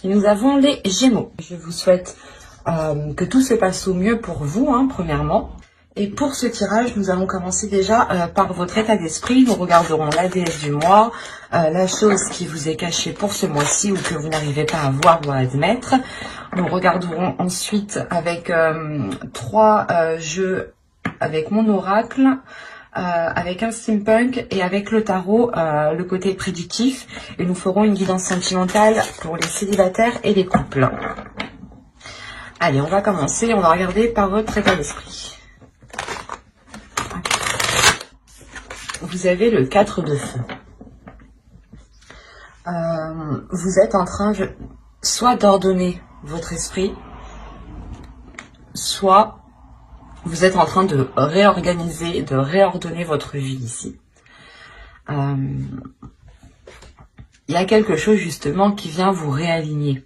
Nous avons les Gémeaux. Je vous souhaite que tout se passe au mieux pour vous, premièrement. Et pour ce tirage, nous allons commencer déjà par votre état d'esprit. Nous regarderons la déesse du mois, la chose qui vous est cachée pour ce mois-ci ou que vous n'arrivez pas à voir ou à admettre. Nous regarderons ensuite avec 3 jeux avec mon oracle, avec un steampunk et avec le tarot, le côté prédictif. Et nous ferons une guidance sentimentale pour les célibataires et les couples. Allez, on va commencer. On va regarder par votre état d'esprit. Vous avez le 4 de feu. Vous êtes en train soit d'ordonner votre esprit, soit vous êtes en train de réorganiser, de réordonner votre vie ici. Il y a quelque chose justement qui vient vous réaligner.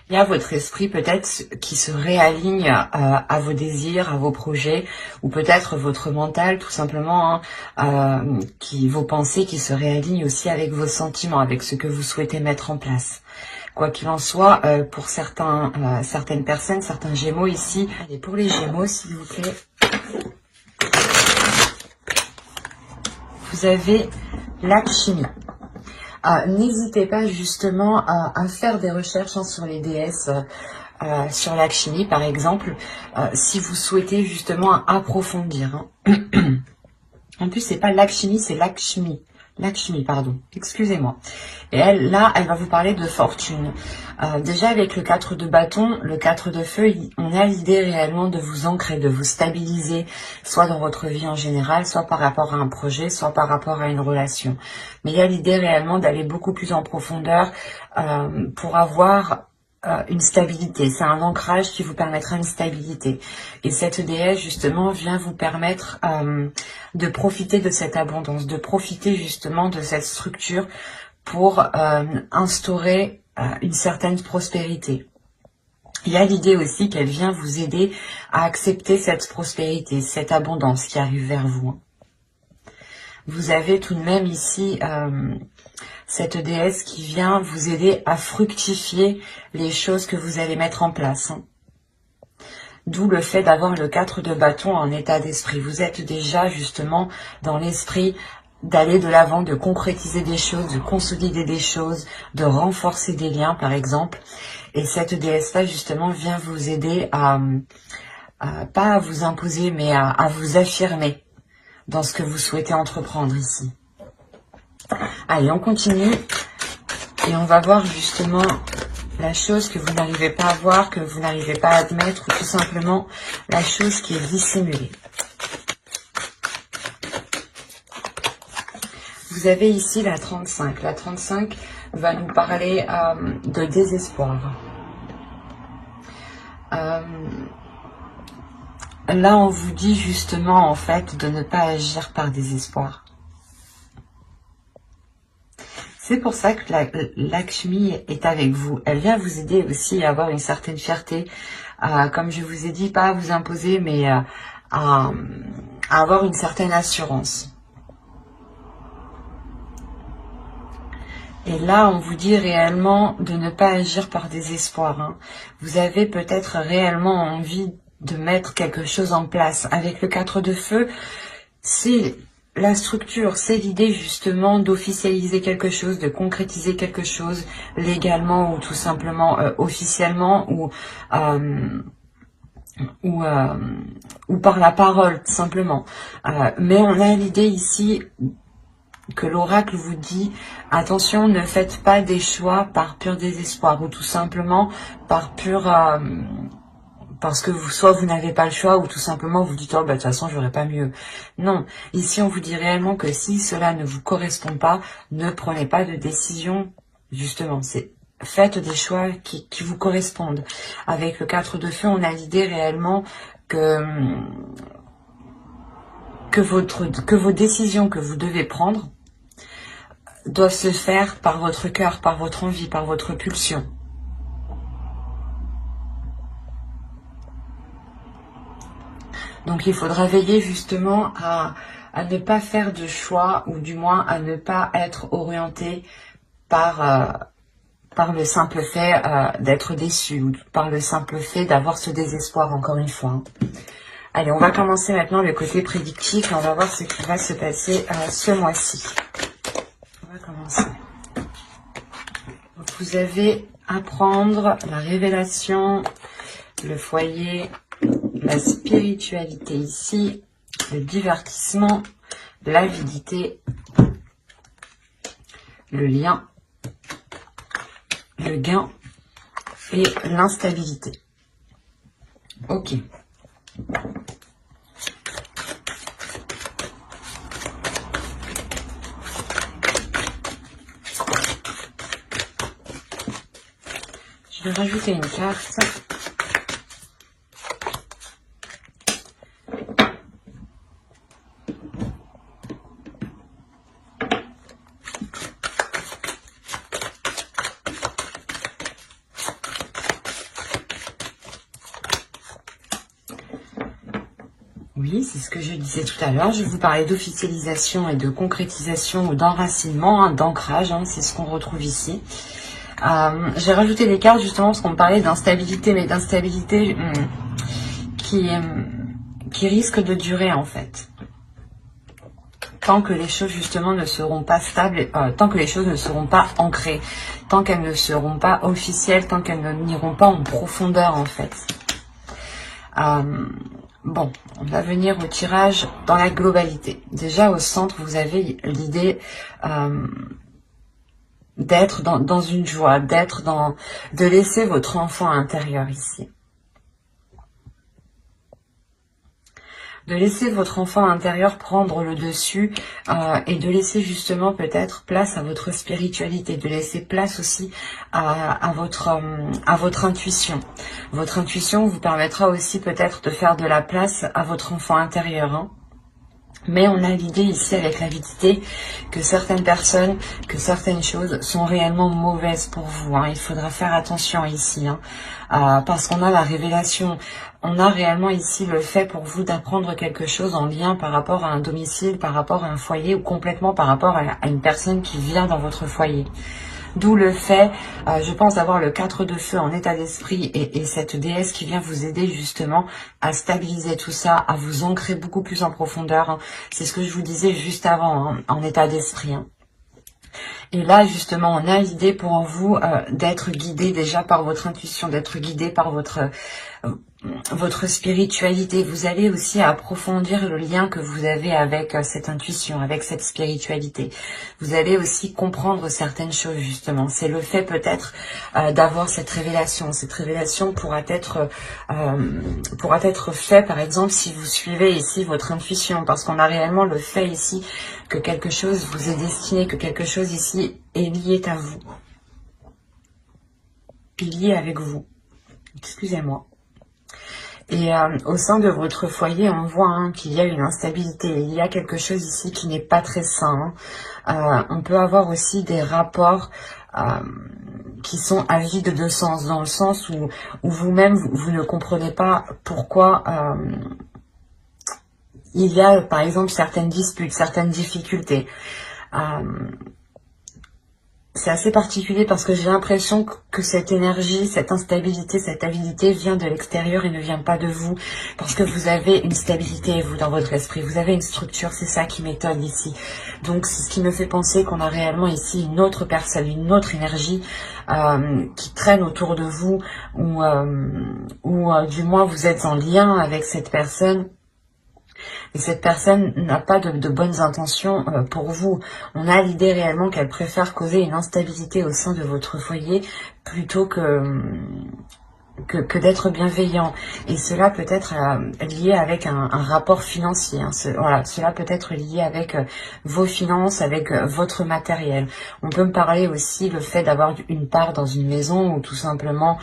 Il y a votre esprit peut-être qui se réaligne à vos désirs, à vos projets, ou peut-être votre mental tout simplement, vos pensées qui se réalignent aussi avec vos sentiments, avec ce que vous souhaitez mettre en place. Quoi qu'il en soit, pour certaines personnes, certains Gémeaux ici, allez pour les Gémeaux s'il vous plaît, vous avez l'alchimie. N'hésitez pas justement à faire des recherches sur les déesses, sur l'alchimie par exemple, si vous souhaitez justement approfondir. En plus, c'est pas l'alchimie, c'est l'alchimie. Lakshmi, pardon, excusez-moi. Et elle, là, elle va vous parler de fortune. Déjà, avec le 4 de bâton, le 4 de feu, on a l'idée réellement de vous ancrer, de vous stabiliser, soit dans votre vie en général, soit par rapport à un projet, soit par rapport à une relation. Mais il y a l'idée réellement d'aller beaucoup plus en profondeur pour avoir une stabilité. C'est un ancrage qui vous permettra une stabilité. Et cette déesse, justement, vient vous permettre de profiter de cette abondance, de profiter justement de cette structure pour instaurer une certaine prospérité. Il y a l'idée aussi qu'elle vient vous aider à accepter cette prospérité, cette abondance qui arrive vers vous. Vous avez tout de même ici cette déesse qui vient vous aider à fructifier les choses que vous allez mettre en place. D'où le fait d'avoir le 4 de bâton en état d'esprit. Vous êtes déjà justement dans l'esprit d'aller de l'avant, de concrétiser des choses, de consolider des choses, de renforcer des liens par exemple. Et cette déesse-là justement vient vous aider pas à vous imposer, mais à vous affirmer dans ce que vous souhaitez entreprendre ici. Allez, on continue et on va voir justement la chose que vous n'arrivez pas à voir, que vous n'arrivez pas à admettre, ou tout simplement la chose qui est dissimulée. Vous avez ici la 35. La 35 va nous parler de désespoir. Là, on vous dit justement, en fait, de ne pas agir par désespoir. C'est pour ça que Lakshmi est avec vous. Elle vient vous aider aussi à avoir une certaine fierté. Comme je vous ai dit, pas à vous imposer, mais à avoir une certaine assurance. Et là, on vous dit réellement de ne pas agir par désespoir. Vous avez peut-être réellement envie de mettre quelque chose en place. Avec le 4 de feu, c'est la structure, c'est l'idée justement d'officialiser quelque chose, de concrétiser quelque chose légalement ou tout simplement officiellement ou par la parole tout simplement. Mais on a l'idée ici que l'oracle vous dit attention, ne faites pas des choix par pur désespoir ou tout simplement par pur parce que soit vous n'avez pas le choix ou tout simplement vous dites oh bah de toute façon j'aurais pas mieux. Non, ici on vous dit réellement que si cela ne vous correspond pas, ne prenez pas de décision. Justement, c'est faites des choix qui vous correspondent. Avec le 4 de feu, on a l'idée réellement que vos décisions que vous devez prendre doivent se faire par votre cœur, par votre envie, par votre pulsion. Donc il faudra veiller justement à ne pas faire de choix, ou du moins à ne pas être orienté par par le simple fait d'être déçu, ou par le simple fait d'avoir ce désespoir, encore une fois. Allez, on va commencer maintenant le côté prédictif, et on va voir ce qui va se passer ce mois-ci. On va commencer. Donc, vous avez à prendre la révélation, le foyer, la spiritualité ici, le divertissement, l'avidité, le lien, le gain et l'instabilité. Ok. Je vais rajouter une carte. Oui, c'est ce que je disais tout à l'heure. Je vous parlais d'officialisation et de concrétisation ou d'enracinement, hein, d'ancrage. Hein, c'est ce qu'on retrouve ici. J'ai rajouté des cartes justement parce qu'on me parlait d'instabilité, mais d'instabilité qui risque de durer en fait. Tant que les choses justement ne seront pas stables, tant que les choses ne seront pas ancrées, tant qu'elles ne seront pas officielles, tant qu'elles n'iront pas en profondeur en fait. Bon, on va venir au tirage dans la globalité. Déjà au centre, vous avez l'idée d'être dans une joie, de laisser votre enfant intérieur ici. De laisser votre enfant intérieur prendre le dessus et de laisser justement peut-être place à votre spiritualité, de laisser place aussi à votre intuition. Votre intuition vous permettra aussi peut-être de faire de la place à votre enfant intérieur. Hein. Mais on a l'idée ici avec l'avidité que certaines personnes, que certaines choses sont réellement mauvaises pour vous. Hein. Il faudra faire attention ici, hein, parce qu'on a la révélation. On a réellement ici le fait pour vous d'apprendre quelque chose en lien par rapport à un domicile, par rapport à un foyer ou complètement par rapport à une personne qui vient dans votre foyer. D'où le fait, je pense, d'avoir le 4 de feu en état d'esprit et cette déesse qui vient vous aider justement à stabiliser tout ça, à vous ancrer beaucoup plus en profondeur. Hein. C'est ce que je vous disais juste avant, hein, en état d'esprit. Hein. Et là, justement, on a l'idée pour vous d'être guidé déjà par votre intuition, d'être guidé par votre spiritualité. Vous allez aussi approfondir le lien que vous avez avec cette intuition, avec cette spiritualité. Vous allez aussi comprendre certaines choses, justement. C'est le fait peut-être d'avoir cette révélation. Cette révélation pourra être fait, par exemple, si vous suivez ici votre intuition, parce qu'on a réellement le fait ici que quelque chose vous est destiné, que quelque chose ici est lié à vous. Lié avec vous. Excusez-moi. Et au sein de votre foyer, on voit hein, qu'il y a une instabilité. Il y a quelque chose ici qui n'est pas très sain. Hein. On peut avoir aussi des rapports qui sont à vide de sens, dans le sens où vous-même, vous ne comprenez pas pourquoi il y a, par exemple, certaines disputes, certaines difficultés. C'est assez particulier parce que j'ai l'impression que cette énergie, cette instabilité, cette avidité vient de l'extérieur et ne vient pas de vous. Parce que vous avez une stabilité, vous, dans votre esprit. Vous avez une structure, c'est ça qui m'étonne ici. Donc, c'est ce qui me fait penser qu'on a réellement ici une autre personne, une autre énergie qui traîne autour de vous ou du moins vous êtes en lien avec cette personne. Et cette personne n'a pas de bonnes intentions pour vous. On a l'idée réellement qu'elle préfère causer une instabilité au sein de votre foyer plutôt que d'être bienveillant. Et cela peut être lié avec un rapport financier. Hein. Voilà, cela peut être lié avec vos finances, avec votre matériel. On peut me parler aussi le fait d'avoir une part dans une maison ou tout simplement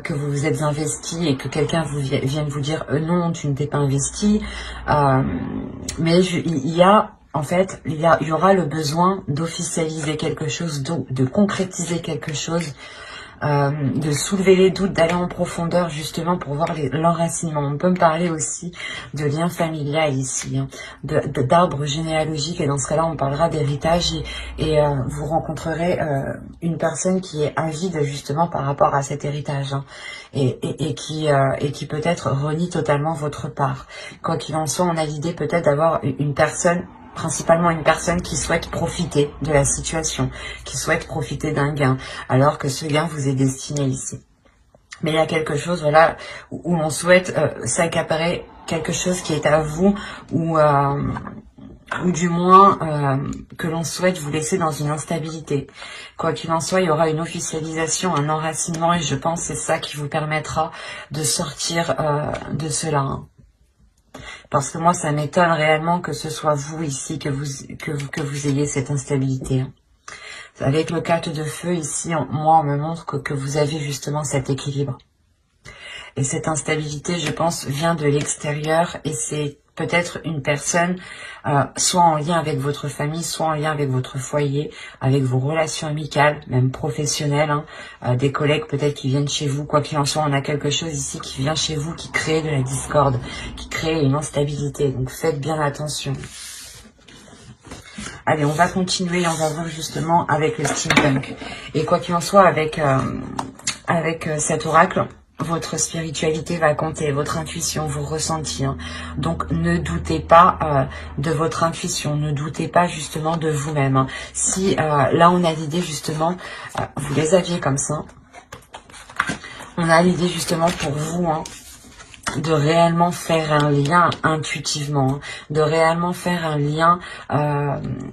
que vous vous êtes investi et que quelqu'un vienne vous dire non, tu ne t'es pas investi. Mais il y a... En fait, il y aura le besoin d'officialiser quelque chose, de concrétiser quelque chose de soulever les doutes, d'aller en profondeur justement pour voir l'enracinement. On peut me parler aussi de lien familial ici, hein, d'arbre généalogique, et dans ce cas-là on parlera d'héritage, et vous rencontrerez une personne qui est avide justement par rapport à cet héritage, hein, et qui peut-être renie totalement votre part. Quoi qu'il en soit, on a l'idée peut-être d'avoir une personne, principalement une personne qui souhaite profiter de la situation, qui souhaite profiter d'un gain, alors que ce gain vous est destiné ici. Mais il y a quelque chose, voilà, où on souhaite s'accaparer quelque chose qui est à vous, ou du moins que l'on souhaite vous laisser dans une instabilité. Quoi qu'il en soit, il y aura une officialisation, un enracinement, et je pense que c'est ça qui vous permettra de sortir de cela, hein. Parce que moi, ça m'étonne réellement que ce soit vous ici, que vous ayez cette instabilité. Avec le 4 de feu ici, moi, on me montre que vous avez justement cet équilibre. Et cette instabilité, je pense, vient de l'extérieur, et c'est peut-être une personne, soit en lien avec votre famille, soit en lien avec votre foyer, avec vos relations amicales, même professionnelles, hein, des collègues peut-être qui viennent chez vous. Quoi qu'il en soit, on a quelque chose ici qui vient chez vous, qui crée de la discorde, qui crée une instabilité. Donc faites bien attention. Allez, on va continuer, on va voir justement avec le steampunk. Et quoi qu'il en soit, avec cet oracle, votre spiritualité va compter, votre intuition, vos ressentis, hein. Donc ne doutez pas de votre intuition, ne doutez pas justement de vous-même, hein. Si là on a l'idée justement, vous les aviez comme ça, on a l'idée justement pour vous, hein, de réellement faire un lien intuitivement, hein, de réellement faire un lien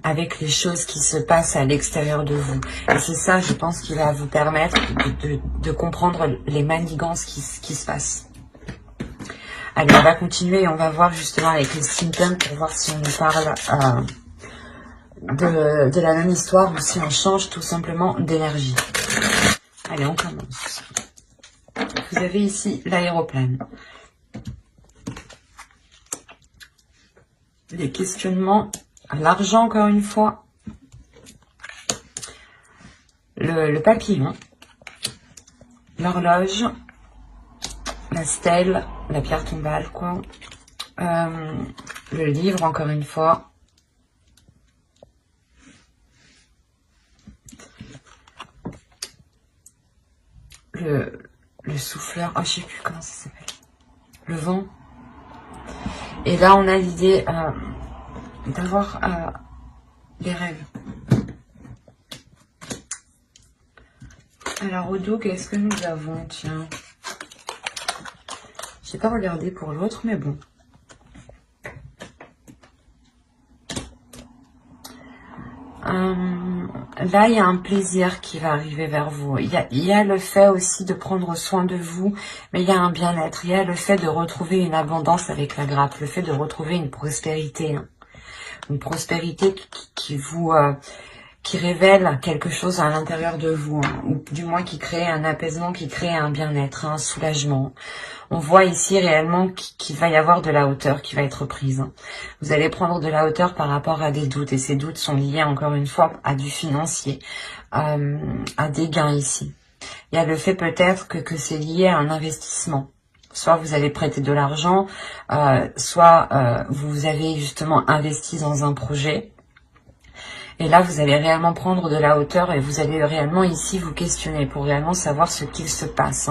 avec les choses qui se passent à l'extérieur de vous. Et c'est ça, je pense, qui va vous permettre de comprendre les manigances qui se passent. Allez, on va continuer et on va voir justement avec les steampunk pour voir si on nous parle de la même histoire ou si on change tout simplement d'énergie. Allez, on commence. Vous avez ici l'aéroplane. Les questionnements, l'argent encore une fois, le papillon, l'horloge, la stèle, la pierre tombale, quoi, le livre encore une fois, le souffleur, oh je sais plus comment ça s'appelle, le vent. Et là, on a l'idée d'avoir des rêves. Alors, au dos, qu'est-ce que nous avons? Tiens. Je n'ai pas regardé pour l'autre, mais bon. Là, il y a un plaisir qui va arriver vers vous. Il y a le fait aussi de prendre soin de vous, mais il y a un bien-être. Il y a le fait de retrouver une abondance avec la grappe, le fait de retrouver une prospérité. Hein. Une prospérité qui révèle quelque chose à l'intérieur de vous, hein, ou du moins qui crée un apaisement, qui crée un bien-être, un soulagement. On voit ici réellement qu'il va y avoir de la hauteur qui va être prise. Hein. Vous allez prendre de la hauteur par rapport à des doutes, et ces doutes sont liés encore une fois à du financier, à des gains ici. Il y a le fait peut-être que c'est lié à un investissement. Soit vous allez prêter de l'argent, soit vous avez justement investi dans un projet. Et là, vous allez réellement prendre de la hauteur et vous allez réellement ici vous questionner pour réellement savoir ce qu'il se passe.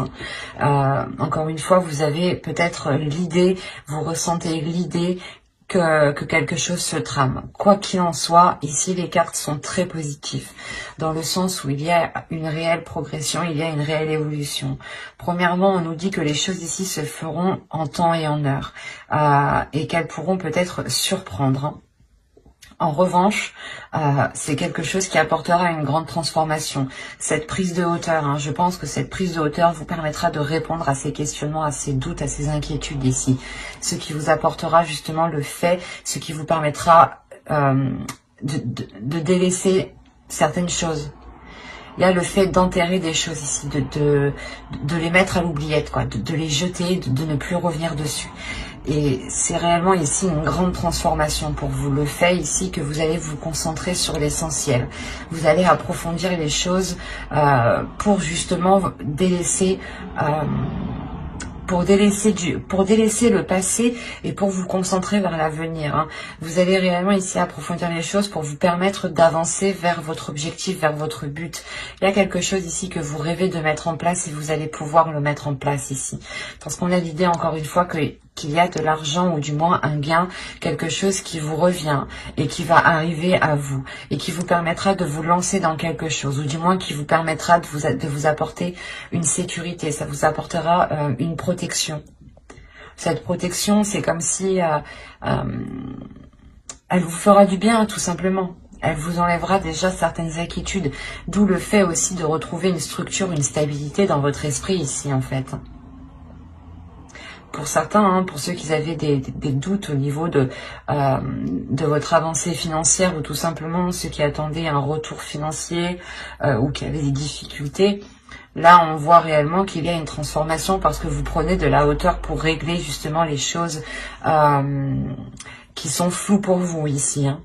Encore une fois, vous avez peut-être l'idée, vous ressentez l'idée que quelque chose se trame. Quoi qu'il en soit, ici les cartes sont très positives, dans le sens où il y a une réelle progression, il y a une réelle évolution. Premièrement, on nous dit que les choses ici se feront en temps et en heure, et qu'elles pourront peut-être surprendre. Hein. En revanche, c'est quelque chose qui apportera une grande transformation. Cette prise de hauteur, hein, je pense que cette prise de hauteur vous permettra de répondre à ces questionnements, à ces doutes, à ces inquiétudes ici. Ce qui vous apportera justement le fait, ce qui vous permettra de délaisser certaines choses. Il y a le fait d'enterrer des choses ici, de les mettre à l'oubliette, quoi, de les jeter, de ne plus revenir dessus. Et c'est réellement ici une grande transformation pour vous. Le fait ici que vous allez vous concentrer sur l'essentiel. Vous allez approfondir les choses pour justement délaisser... Pour délaisser le passé et pour vous concentrer vers l'avenir. Hein. Vous allez réellement ici approfondir les choses pour vous permettre d'avancer vers votre objectif, vers votre but. Il y a quelque chose ici que vous rêvez de mettre en place et vous allez pouvoir le mettre en place ici. Parce qu'on a l'idée encore une fois qu'il y a de l'argent ou du moins un gain, quelque chose qui vous revient et qui va arriver à vous et qui vous permettra de vous lancer dans quelque chose ou du moins qui vous permettra de vous apporter une sécurité, ça vous apportera une protection. Cette protection, c'est comme si elle vous fera du bien tout simplement. Elle vous enlèvera déjà certaines inquiétudes, d'où le fait aussi de retrouver une structure, une stabilité dans votre esprit ici en fait. Pour certains, hein, pour ceux qui avaient des doutes au niveau de votre avancée financière ou tout simplement ceux qui attendaient un retour financier ou qui avaient des difficultés, là on voit réellement qu'il y a une transformation parce que vous prenez de la hauteur pour régler justement les choses qui sont floues pour vous ici. Hein.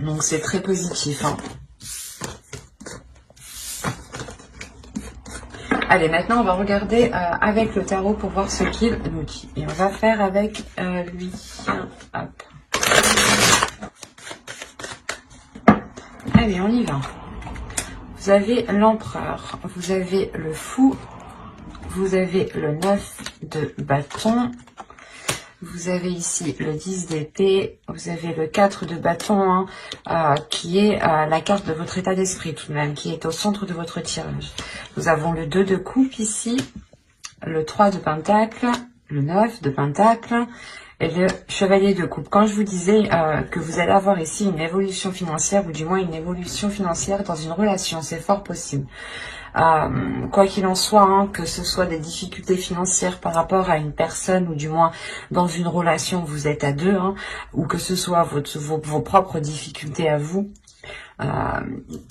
Donc c'est très positif. Hein. Allez, maintenant, on va regarder avec le tarot pour voir ce qu'il nous dit. Et on va faire avec lui. Hop. Allez, on y va. Vous avez l'empereur, vous avez le fou, vous avez le 9 de bâton, vous avez ici le 10 d'épée, vous avez le 4 de bâton, hein, qui est la carte de votre état d'esprit tout de même, qui est au centre de votre tirage. Nous avons le 2 de coupe ici, le 3 de pentacle, le 9 de pentacle et le chevalier de coupe. Quand je vous disais que vous allez avoir ici une évolution financière, ou du moins une évolution financière dans une relation, c'est fort possible. Quoi qu'il en soit, hein, que ce soit des difficultés financières par rapport à une personne ou du moins dans une relation vous êtes à deux, hein, ou que ce soit vos propres difficultés à vous,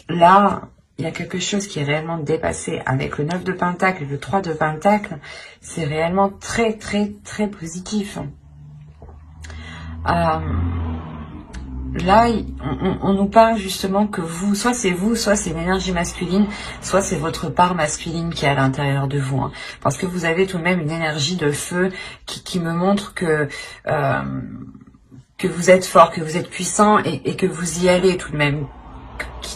là il y a quelque chose qui est réellement dépassé avec le 9 de pentacle et le 3 de pentacle. C'est réellement très très très positif. Là, on nous parle justement que soit c'est vous, soit c'est l'énergie masculine, soit c'est votre part masculine qui est à l'intérieur de vous. Hein. Parce que vous avez tout de même une énergie de feu qui me montre que vous êtes fort, que vous êtes puissant et que vous y allez tout de même.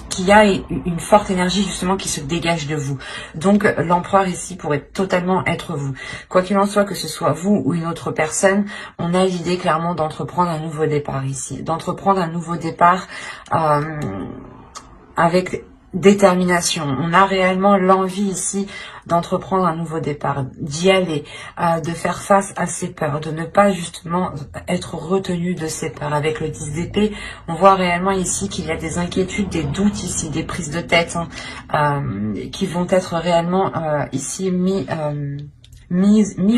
Qu'il y a une forte énergie justement qui se dégage de vous. Donc l'empereur ici pourrait totalement être vous. Quoi qu'il en soit, que ce soit vous ou une autre personne, on a l'idée clairement d'entreprendre un nouveau départ ici. D'entreprendre un nouveau départ avec détermination. On a réellement l'envie ici d'entreprendre un nouveau départ, d'y aller, de faire face à ses peurs, de ne pas justement être retenu de ses peurs. Avec le 10 d'épée, on voit réellement ici qu'il y a des inquiétudes, des doutes ici, des prises de tête hein, qui vont être réellement ici mis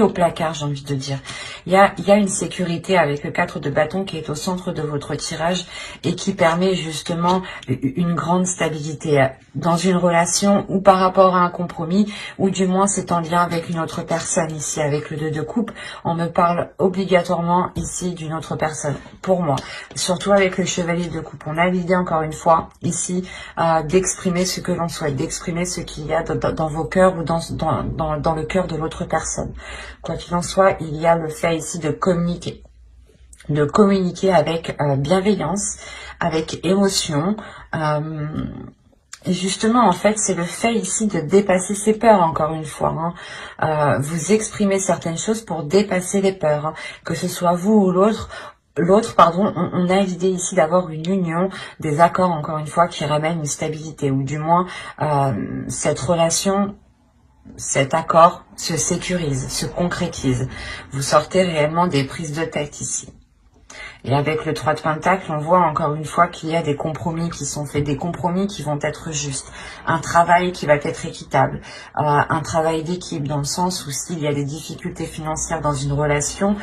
au placard, j'ai envie de dire. Il y a une sécurité avec le 4 de bâton qui est au centre de votre tirage et qui permet justement une grande stabilité dans une relation ou par rapport à un compromis, ou du moins c'est en lien avec une autre personne. Ici avec le 2 de coupe, on me parle obligatoirement ici d'une autre personne, pour moi. Surtout avec le chevalier de coupe, on a l'idée encore une fois ici d'exprimer ce que l'on souhaite, d'exprimer ce qu'il y a dans vos cœurs ou dans le cœur de l'autre personne. Quoi qu'il en soit, il y a le fait ici de communiquer avec bienveillance, avec émotion. Et justement, en fait, c'est le fait ici de dépasser ses peurs, encore une fois. Hein. Vous exprimez certaines choses pour dépasser les peurs, hein. Que ce soit vous ou l'autre, on a l'idée ici d'avoir une union, des accords, encore une fois, qui ramènent une stabilité, ou du moins, cette relation, cet accord se sécurise, se concrétise. Vous sortez réellement des prises de tête ici. Et avec le 3 de Pentacle, on voit encore une fois qu'il y a des compromis qui sont faits, des compromis qui vont être justes, un travail qui va être équitable, un travail d'équipe dans le sens où s'il y a des difficultés financières dans une relation,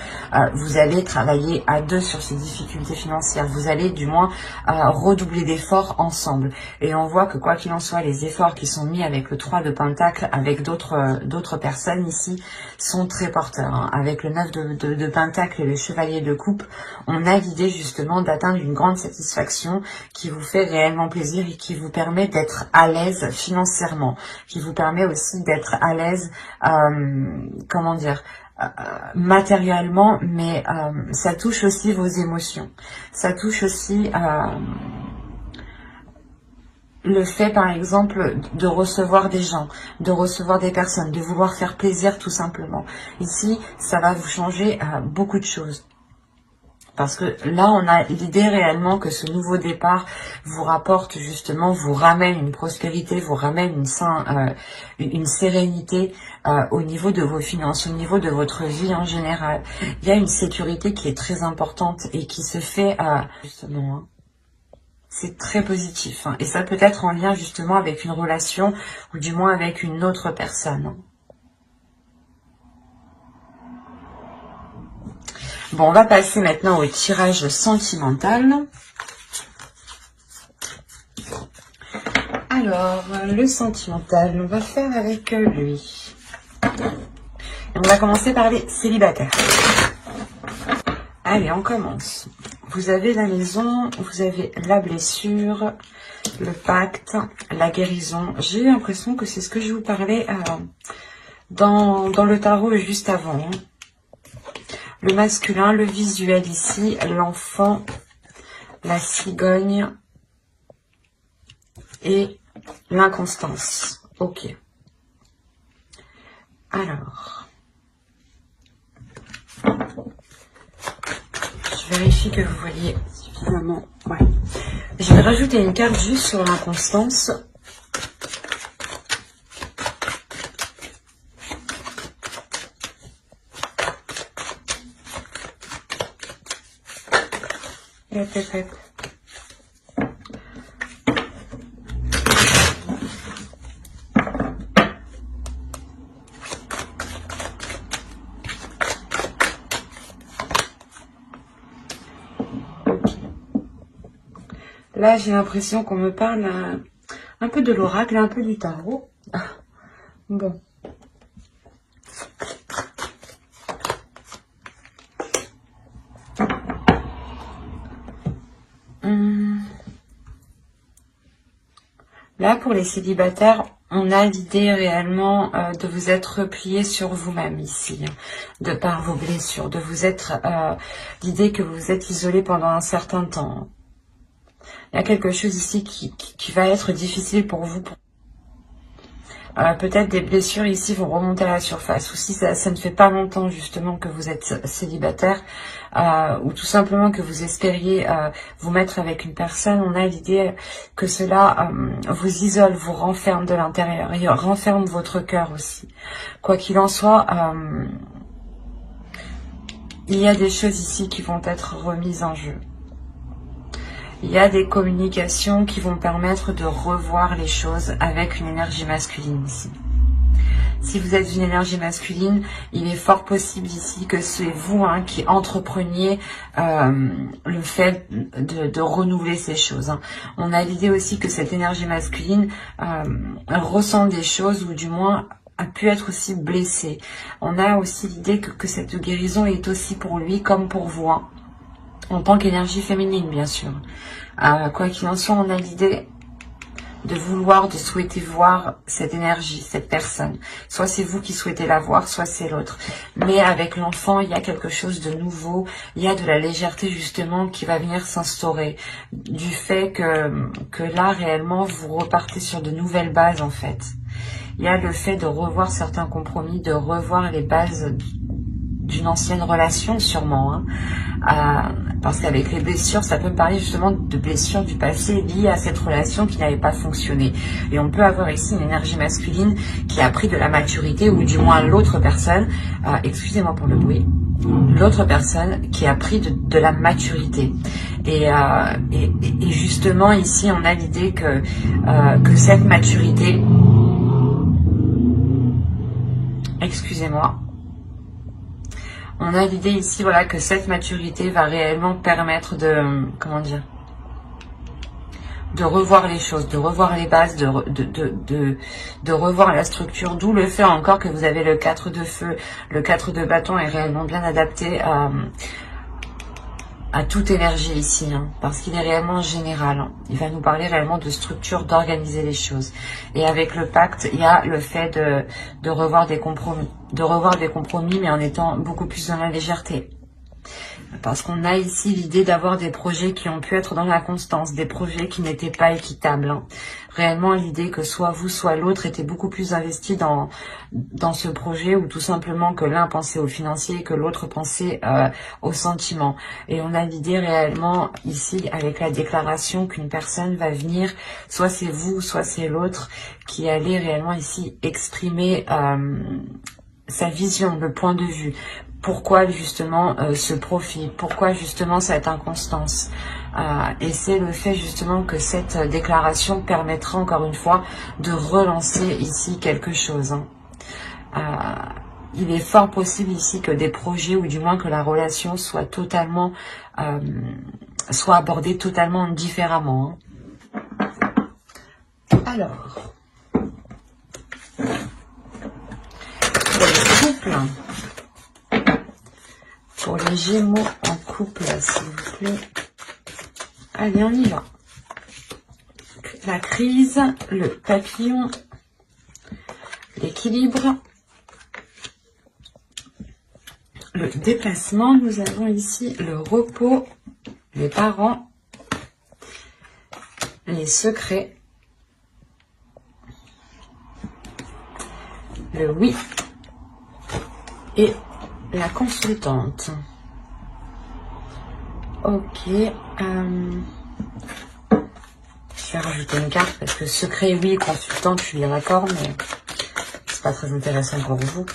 vous allez travailler à deux sur ces difficultés financières, vous allez du moins redoubler d'efforts ensemble. Et on voit que quoi qu'il en soit, les efforts qui sont mis avec le 3 de Pentacle, avec d'autres personnes ici, sont très porteurs. Hein. Avec le 9 de Pentacle et le Chevalier de Coupe, on a l'idée justement d'atteindre une grande satisfaction qui vous fait réellement plaisir et qui vous permet d'être à l'aise financièrement, qui vous permet aussi d'être à l'aise, comment dire, matériellement, mais ça touche aussi vos émotions. Ça touche aussi le fait, par exemple, de recevoir des gens, de recevoir des personnes, de vouloir faire plaisir tout simplement. Ici, ça va vous changer beaucoup de choses. Parce que là, on a l'idée réellement que ce nouveau départ vous rapporte justement, vous ramène une prospérité, vous ramène une sérénité au niveau de vos finances, au niveau de votre vie en général. Il y a une sécurité qui est très importante et qui se fait justement... Hein. C'est très positif. Hein. Et ça peut être en lien justement avec une relation ou du moins avec une autre personne. Bon, on va passer maintenant au tirage sentimental. Alors, le sentimental, on va faire avec lui. Et on va commencer par les célibataires. Allez, on commence. Vous avez la maison, vous avez la blessure, le pacte, la guérison. J'ai l'impression que c'est ce que je vous parlais dans le tarot juste avant. Hein. Le masculin, le visuel ici, l'enfant, la cigogne et l'inconstance. Ok. Alors... Je vérifie que vous voyez suffisamment. Ouais. Je vais rajouter une carte juste sur l'inconstance. La tête. Là, j'ai l'impression qu'on me parle un peu de l'oracle, un peu du tarot. Bon. Là, pour les célibataires, on a l'idée réellement de vous être replié sur vous-même ici, de par vos blessures, de vous être l'idée que vous êtes isolé pendant un certain temps. Il y a quelque chose ici qui va être difficile pour vous. Peut-être des blessures ici vont remonter à la surface. Ou si ça ne fait pas longtemps justement que vous êtes célibataire, ou tout simplement que vous espériez vous mettre avec une personne, on a l'idée que cela vous isole, vous renferme de l'intérieur, et renferme votre cœur aussi. Quoi qu'il en soit, il y a des choses ici qui vont être remises en jeu. Il y a des communications qui vont permettre de revoir les choses avec une énergie masculine ici. Si vous êtes une énergie masculine, il est fort possible ici que c'est vous qui entrepreniez le fait de renouveler ces choses. Hein. On a l'idée aussi que cette énergie masculine ressent des choses ou du moins a pu être aussi blessée. On a aussi l'idée que cette guérison est aussi pour lui comme pour vous. Hein. En tant qu'énergie féminine, bien sûr. Quoi qu'il en soit, on a l'idée de vouloir, de souhaiter voir cette énergie, cette personne. Soit c'est vous qui souhaitez la voir, soit c'est l'autre. Mais avec l'enfant, il y a quelque chose de nouveau. Il y a de la légèreté, justement, qui va venir s'instaurer. Du fait que là, réellement, vous repartez sur de nouvelles bases, en fait. Il y a le fait de revoir certains compromis, de revoir les bases d'une ancienne relation, sûrement. Hein. Parce qu'avec les blessures, ça peut me parler justement de blessures du passé liées à cette relation qui n'avait pas fonctionné. Et on peut avoir ici une énergie masculine qui a pris de la maturité, ou du moins l'autre personne, excusez-moi pour le bruit, l'autre personne qui a pris de la maturité. Et justement, ici, on a l'idée que cette maturité... Excusez-moi. On a l'idée ici, voilà, que cette maturité va réellement permettre de... Comment dire ? De revoir les choses, de revoir les bases, de revoir la structure, d'où le fait encore que vous avez le 4 de feu. Le 4 de bâton est réellement bien adapté à toute énergie ici, hein, parce qu'il est réellement général. Hein. Il va nous parler réellement de structure, d'organiser les choses. Et avec le pacte, il y a le fait de revoir des compromis. De revoir des compromis, mais en étant beaucoup plus dans la légèreté. Parce qu'on a ici l'idée d'avoir des projets qui ont pu être dans la constance, des projets qui n'étaient pas équitables. Hein. Réellement l'idée que soit vous, soit l'autre était beaucoup plus investi dans ce projet, ou tout simplement que l'un pensait au financier et que l'autre pensait au sentiment. Et on a l'idée réellement ici avec la déclaration qu'une personne va venir, soit c'est vous, soit c'est l'autre, qui allait réellement ici exprimer sa vision, le point de vue. Pourquoi justement ce profil, pourquoi justement cette inconstance. Et c'est le fait justement que cette déclaration permettra encore une fois de relancer ici quelque chose. Hein. Il est fort possible ici que des projets, ou du moins que la relation soit totalement, soit abordée totalement différemment. Hein. Alors, pour les couples, pour les Gémeaux en couple, s'il vous plaît. Allez, on y va. La crise, le papillon, l'équilibre, le déplacement. Nous avons ici le repos, les parents, les secrets, le oui et la consultante. Ok. Je vais rajouter une carte parce que secret, oui, consultante, je suis bien d'accord, mais c'est pas très intéressant pour vous.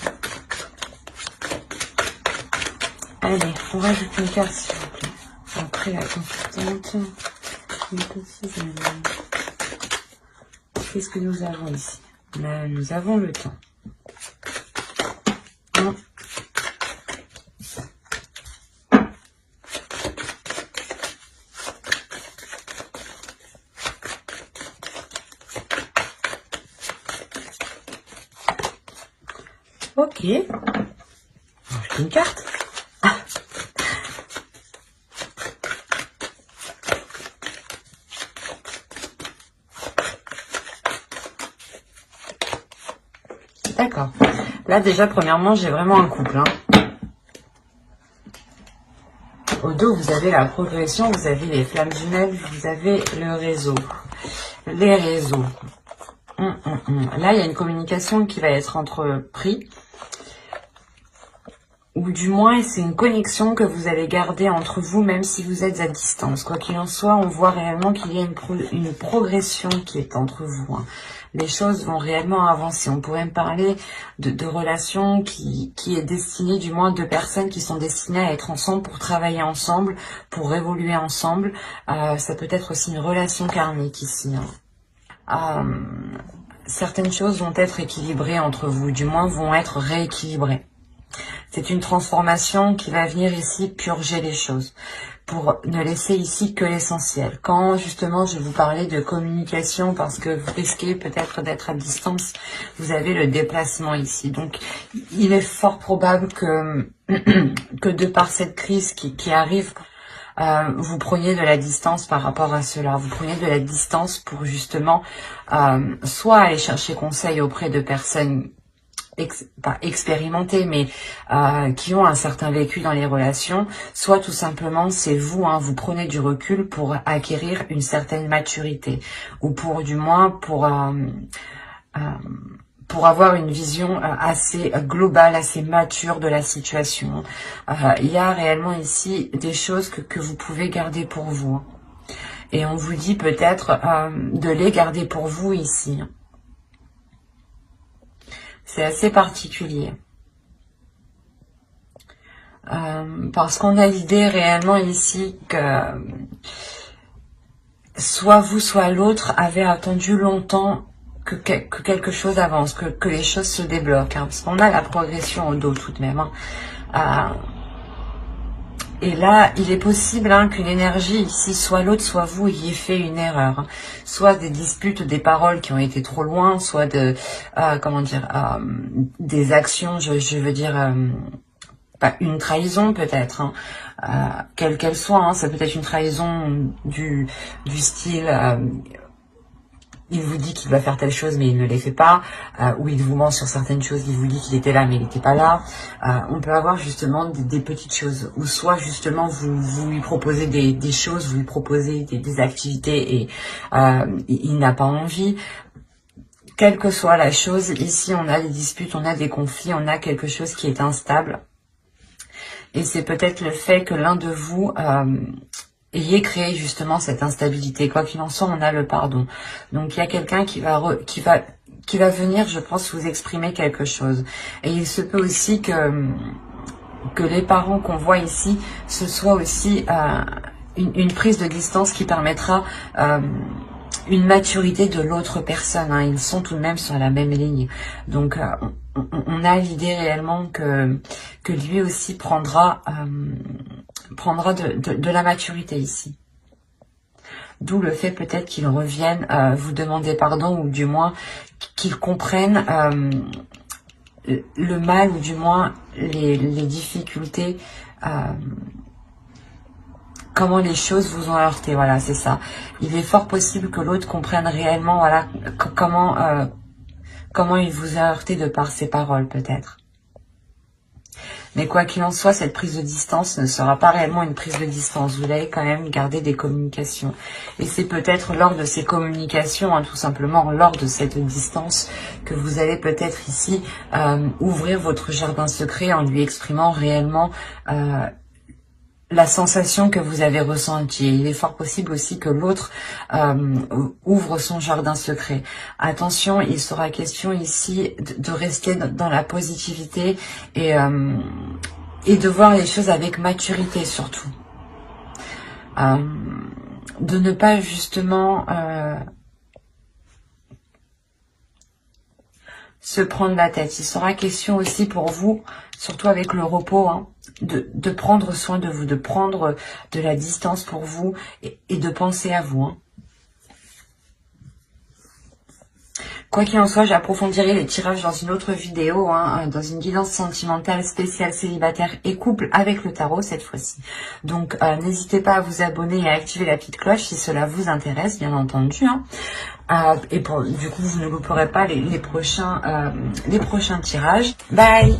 Allez, on rajoute une carte, s'il vous plaît. Après la consultante. Qu'est-ce que nous avons ici? Là, nous avons le temps. Ok. Une carte. D'accord. Là, déjà, premièrement, j'ai vraiment un couple. Hein. Au dos, vous avez la progression, vous avez les flammes jumelles, vous avez le réseau. Les réseaux. Là, il y a une communication qui va être entreprise. Ou du moins, c'est une connexion que vous allez garder entre vous, même si vous êtes à distance. Quoi qu'il en soit, on voit réellement qu'il y a une progression qui est entre vous. Hein. Les choses vont réellement avancer. On pourrait me parler de relations qui est destinée, du moins de personnes qui sont destinées à être ensemble, pour travailler ensemble, pour évoluer ensemble. Ça peut être aussi une relation karmique ici. Hein. Certaines choses vont être équilibrées entre vous, du moins vont être rééquilibrées. C'est une transformation qui va venir ici purger les choses, pour ne laisser ici que l'essentiel. Quand justement je vous parlais de communication, parce que vous risquez peut-être d'être à distance, vous avez le déplacement ici. Donc il est fort probable que, que de par cette crise qui arrive, vous preniez de la distance par rapport à cela. Vous preniez de la distance pour justement soit aller chercher conseil auprès de personnes pas expérimentés, mais qui ont un certain vécu dans les relations, soit tout simplement c'est vous, hein, vous prenez du recul pour acquérir une certaine maturité, ou pour du moins pour avoir une vision assez globale, assez mature de la situation. Il y a réellement ici des choses que vous pouvez garder pour vous. Hein. Et on vous dit peut-être de les garder pour vous ici. C'est assez particulier. Parce qu'on a l'idée réellement ici que soit vous, soit l'autre avait attendu longtemps que quelque chose avance, que les choses se débloquent. Parce qu'on a la progression au dos tout de même. Et là, il est possible qu'une énergie ici, soit l'autre, soit vous, ayez fait une erreur. Soit des disputes, des paroles qui ont été trop loin, soit des actions, je veux dire, une trahison peut-être, quelle qu'elle soit. Ça peut être une trahison du style... il vous dit qu'il va faire telle chose mais il ne les fait pas, ou il vous ment sur certaines choses, il vous dit qu'il était là mais il n'était pas là. On peut avoir justement des petites choses, ou soit justement vous lui proposez des choses, vous lui proposez des activités et il n'a pas envie. Quelle que soit la chose, ici on a des disputes, on a des conflits, on a quelque chose qui est instable. Et c'est peut-être le fait que l'un de vous... ayez créé justement cette instabilité. Quoi qu'il en soit, on a le pardon. Donc il y a quelqu'un qui va venir, je pense, vous exprimer quelque chose. Et il se peut aussi que les parents qu'on voit ici, ce soit aussi une prise de distance qui permettra une maturité de l'autre personne. Ils sont tout de même sur la même ligne. Donc on a l'idée réellement que lui aussi prendra de la maturité ici. D'où le fait peut-être qu'il revienne vous demander pardon, ou du moins qu'il comprenne le mal, ou du moins les difficultés, comment les choses vous ont heurté. Voilà, c'est ça. Il est fort possible que l'autre comprenne réellement, voilà, comment il vous a heurté de par ses paroles peut-être. Mais quoi qu'il en soit, cette prise de distance ne sera pas réellement une prise de distance. Vous allez quand même garder des communications. Et c'est peut-être lors de ces communications, tout simplement lors de cette distance, que vous allez peut-être ici ouvrir votre jardin secret en lui exprimant réellement la sensation que vous avez ressentie. Il est fort possible aussi que l'autre ouvre son jardin secret. Attention, il sera question ici de rester dans la positivité et de voir les choses avec maturité surtout. De ne pas justement se prendre la tête. Il sera question aussi pour vous, surtout avec le repos, de prendre soin de vous, de prendre de la distance pour vous et de penser à vous. Quoi qu'il en soit, j'approfondirai les tirages dans une autre vidéo, dans une guidance sentimentale spéciale célibataire et couple avec le tarot cette fois-ci. Donc n'hésitez pas à vous abonner et à activer la petite cloche si cela vous intéresse, bien entendu. Et du coup, vous ne louperez pas les prochains tirages. Bye!